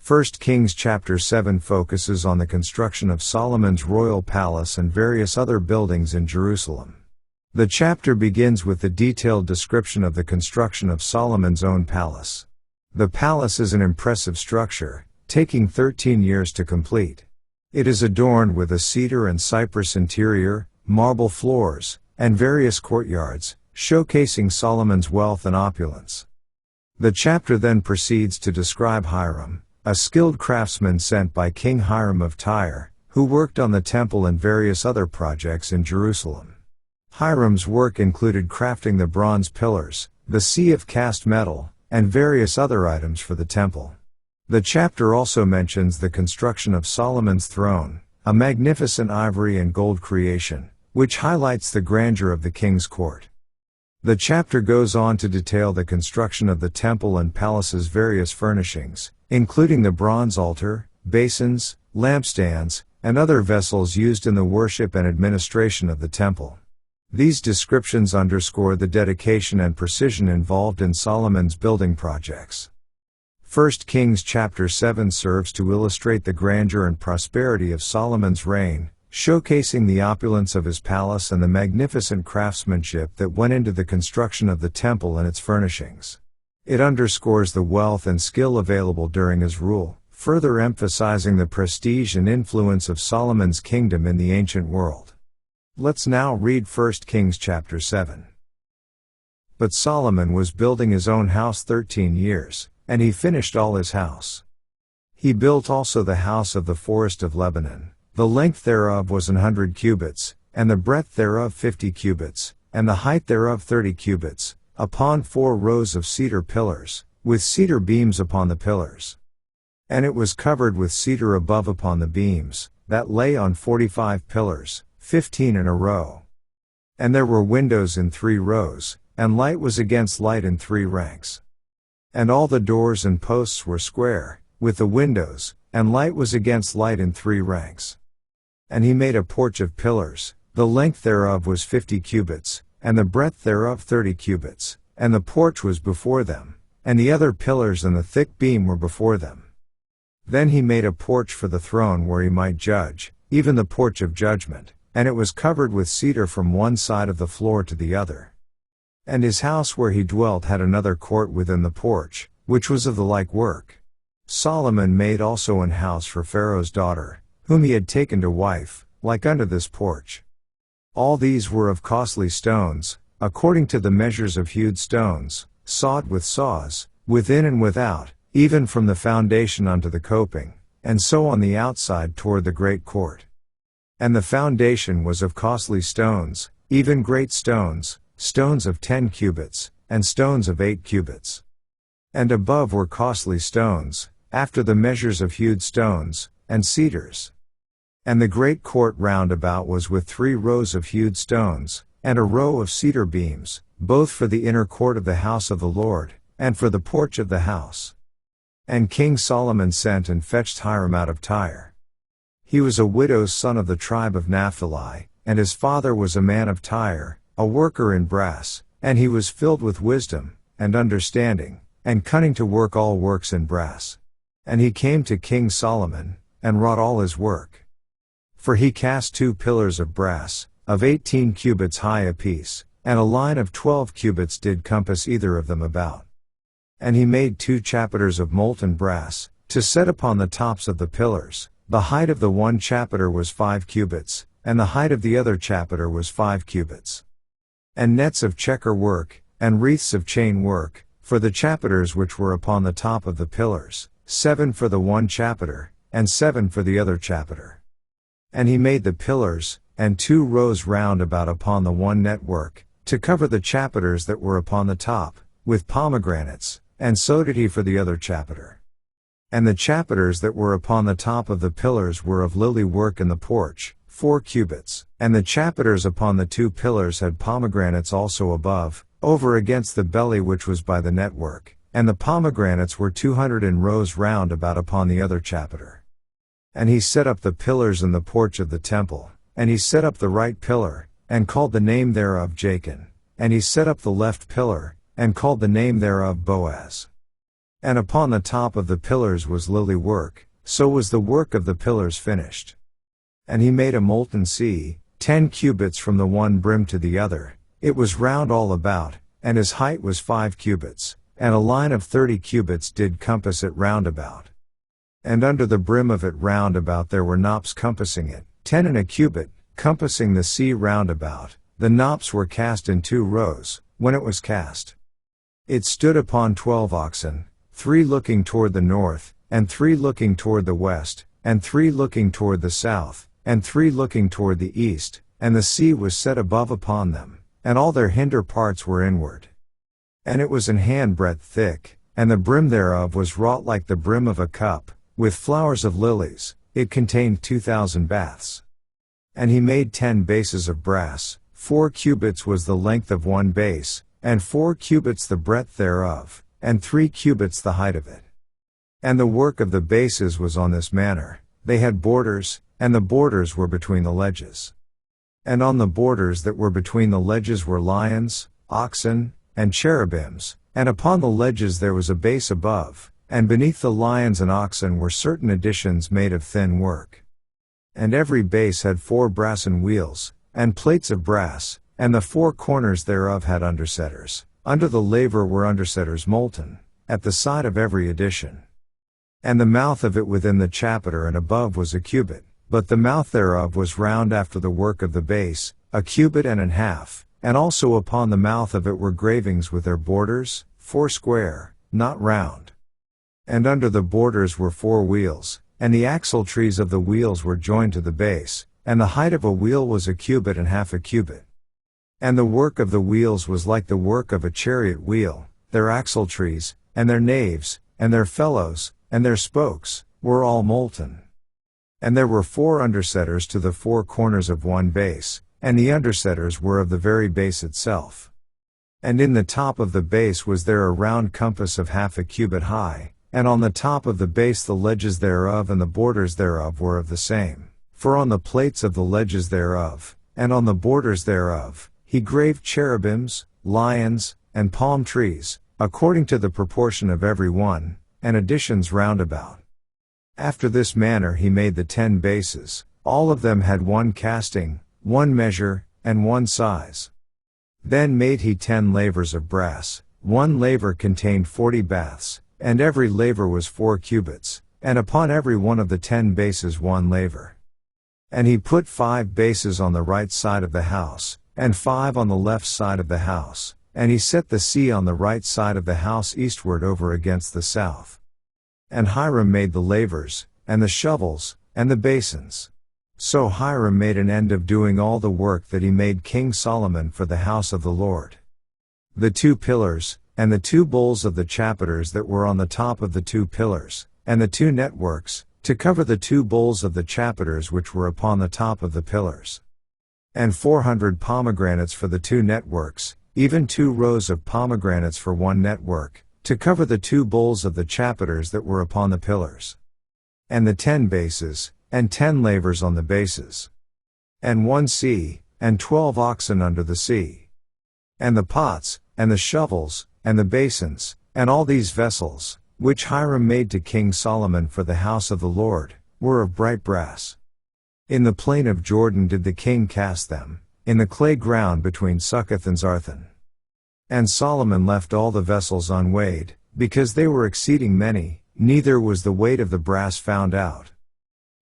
1 Kings chapter 7 focuses on the construction of Solomon's royal palace and various other buildings in Jerusalem. The chapter begins with the detailed description of the construction of Solomon's own palace. The palace is an impressive structure, taking 13 years to complete. It is adorned with a cedar and cypress interior, marble floors, and various courtyards, showcasing Solomon's wealth and opulence. The chapter then proceeds to describe Hiram, a skilled craftsman sent by King Hiram of Tyre, who worked on the temple and various other projects in Jerusalem. Hiram's work included crafting the bronze pillars, the sea of cast metal, and various other items for the temple. The chapter also mentions the construction of Solomon's throne, a magnificent ivory and gold creation, which highlights the grandeur of the king's court. The chapter goes on to detail the construction of the temple and palace's various furnishings, including the bronze altar, basins, lampstands, and other vessels used in the worship and administration of the temple. These descriptions underscore the dedication and precision involved in Solomon's building projects. 1 Kings chapter 7 serves to illustrate the grandeur and prosperity of Solomon's reign, showcasing the opulence of his palace and the magnificent craftsmanship that went into the construction of the temple and its furnishings. It underscores the wealth and skill available during his rule, further emphasizing the prestige and influence of Solomon's kingdom in the ancient world. Let's now read 1 Kings chapter 7. But Solomon was building his own house 13 years, and he finished all his house. He built also the house of the forest of Lebanon. The length thereof was 100 cubits, and the breadth thereof 50 cubits, and the height thereof 30 cubits, upon 4 rows of cedar pillars, with cedar beams upon the pillars. And it was covered with cedar above upon the beams, that lay on 45 pillars, 15 in a row. And there were windows in 3 rows, and light was against light in 3 ranks. And all the doors and posts were square, with the windows, and light was against light in 3 ranks. And he made a porch of pillars, the length thereof was 50 cubits, and the breadth thereof 30 cubits, and the porch was before them, and the other pillars and the thick beam were before them. Then he made a porch for the throne where he might judge, even the porch of judgment, and it was covered with cedar from one side of the floor to the other. And his house where he dwelt had another court within the porch, which was of the like work. Solomon made also an house for Pharaoh's daughter, whom he had taken to wife, like unto this porch. All these were of costly stones, according to the measures of hewed stones, sawed with saws, within and without, even from the foundation unto the coping, and so on the outside toward the great court. And the foundation was of costly stones, even great stones, stones of 10 cubits, and stones of 8 cubits. And above were costly stones, after the measures of hewed stones, and cedars. And the great court round about was with 3 rows of hewed stones, and a row of cedar beams, both for the inner court of the house of the Lord, and for the porch of the house. And King Solomon sent and fetched Hiram out of Tyre. He was a widow's son of the tribe of Naphtali, and his father was a man of Tyre, a worker in brass, and he was filled with wisdom, and understanding, and cunning to work all works in brass. And he came to King Solomon, and wrought all his work. For he cast 2 pillars of brass, of 18 cubits high apiece, and a line of 12 cubits did compass either of them about. And he made 2 chapiters of molten brass, to set upon the tops of the pillars. The height of the one chapiter was 5 cubits, and the height of the other chapiter was 5 cubits. And nets of checker work, and wreaths of chain work, for the chapiters which were upon the top of the pillars, 7 for the one chapiter, and 7 for the other chapiter. And he made the pillars, and 2 rows round about upon the one network, to cover the chapiters that were upon the top, with pomegranates, and so did he for the other chapiter. And the chapiters that were upon the top of the pillars were of lily work in the porch, 4 cubits, and the chapiters upon the 2 pillars had pomegranates also above, over against the belly which was by the network, and the pomegranates were 200 in rows round about upon the other chapiter. And he set up the pillars in the porch of the temple, and he set up the right pillar, and called the name thereof Jachin, and he set up the left pillar, and called the name thereof Boaz. And upon the top of the pillars was lily work, so was the work of the pillars finished. And he made a molten sea, 10 cubits from the one brim to the other, it was round all about, and his height was 5 cubits, and a line of 30 cubits did compass it round about. And under the brim of it round about there were knops compassing it, 10 and a cubit, compassing the sea round about. The knops were cast in 2 rows, when it was cast. It stood upon 12 oxen, 3 looking toward the north, and 3 looking toward the west, and 3 looking toward the south, and 3 looking toward the east, and the sea was set above upon them, and all their hinder parts were inward. And it was an handbreadth thick, and the brim thereof was wrought like the brim of a cup, with flowers of lilies, it contained 2,000 baths. And he made 10 bases of brass, 4 cubits was the length of one base, and 4 cubits the breadth thereof, and 3 cubits the height of it. And the work of the bases was on this manner, they had borders, and the borders were between the ledges. And on the borders that were between the ledges were lions, oxen, and cherubims, and upon the ledges there was a base above, and beneath the lions and oxen were certain additions made of thin work. And every base had 4 brassen wheels, and plates of brass, and the 4 corners thereof had undersetters. Under the laver were undersetters molten, at the side of every addition. And the mouth of it within the chapiter and above was a cubit, but the mouth thereof was round after the work of the base, a cubit and an half, and also upon the mouth of it were gravings with their borders, 4 square, not round. And under the borders were 4 wheels, and the axletrees of the wheels were joined to the base, and the height of a wheel was a cubit and half a cubit. And the work of the wheels was like the work of a chariot wheel, their axletrees, and their naves, and their felloes, and their spokes, were all molten. And there were 4 undersetters to the 4 corners of one base, and the undersetters were of the very base itself. And in the top of the base was there a round compass of half a cubit high, and on the top of the base the ledges thereof and the borders thereof were of the same. For on the plates of the ledges thereof, and on the borders thereof, he graved cherubims, lions, and palm trees, according to the proportion of every one, and additions round about. After this manner he made the 10 bases, all of them had 1 casting, 1 measure, and 1 size. Then made he 10 lavers of brass, 1 laver contained 40 baths, and every laver was 4 cubits, and upon every one of the 10 bases 1 laver. And he put 5 bases on the right side of the house, and 5 on the left side of the house, and he set the sea on the right side of the house eastward over against the south. And Hiram made the lavers, and the shovels, and the basins. So Hiram made an end of doing all the work that he made King Solomon for the house of the Lord. The 2 pillars, and the 2 bowls of the chapiters that were on the top of the 2 pillars, and the 2 networks, to cover the 2 bowls of the chapiters which were upon the top of the pillars. And 400 pomegranates for the 2 networks, even 2 rows of pomegranates for 1 network, to cover the 2 bowls of the chapiters that were upon the pillars. And the 10 bases, and 10 lavers on the bases. And 1 sea, and 12 oxen under the sea. And the pots, and the shovels, and the basins, and all these vessels, which Hiram made to King Solomon for the house of the Lord, were of bright brass. In the plain of Jordan did the king cast them, in the clay ground between Succoth and Zarthan. And Solomon left all the vessels unweighed, because they were exceeding many, neither was the weight of the brass found out.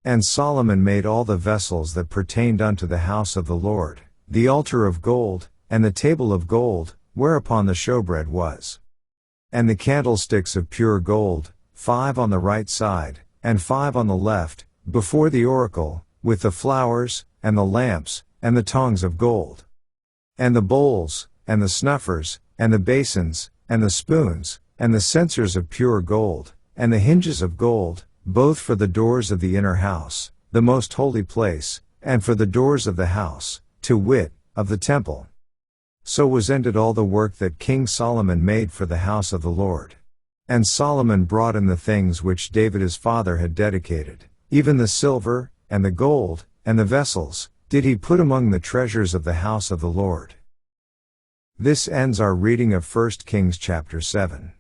And Solomon made all the vessels that pertained unto the house of the Lord, the altar of gold, and the table of gold, whereupon the showbread was. And the candlesticks of pure gold, 5 on the right side, and 5 on the left, before the oracle, with the flowers, and the lamps, and the tongs of gold. And the bowls, and the snuffers, and the basins, and the spoons, and the censers of pure gold, and the hinges of gold, both for the doors of the inner house, the most holy place, and for the doors of the house, to wit, of the temple. So was ended all the work that King Solomon made for the house of the Lord. And Solomon brought in the things which David his father had dedicated, even the silver, and the gold, and the vessels, did he put among the treasures of the house of the Lord. This ends our reading of 1 Kings chapter 7.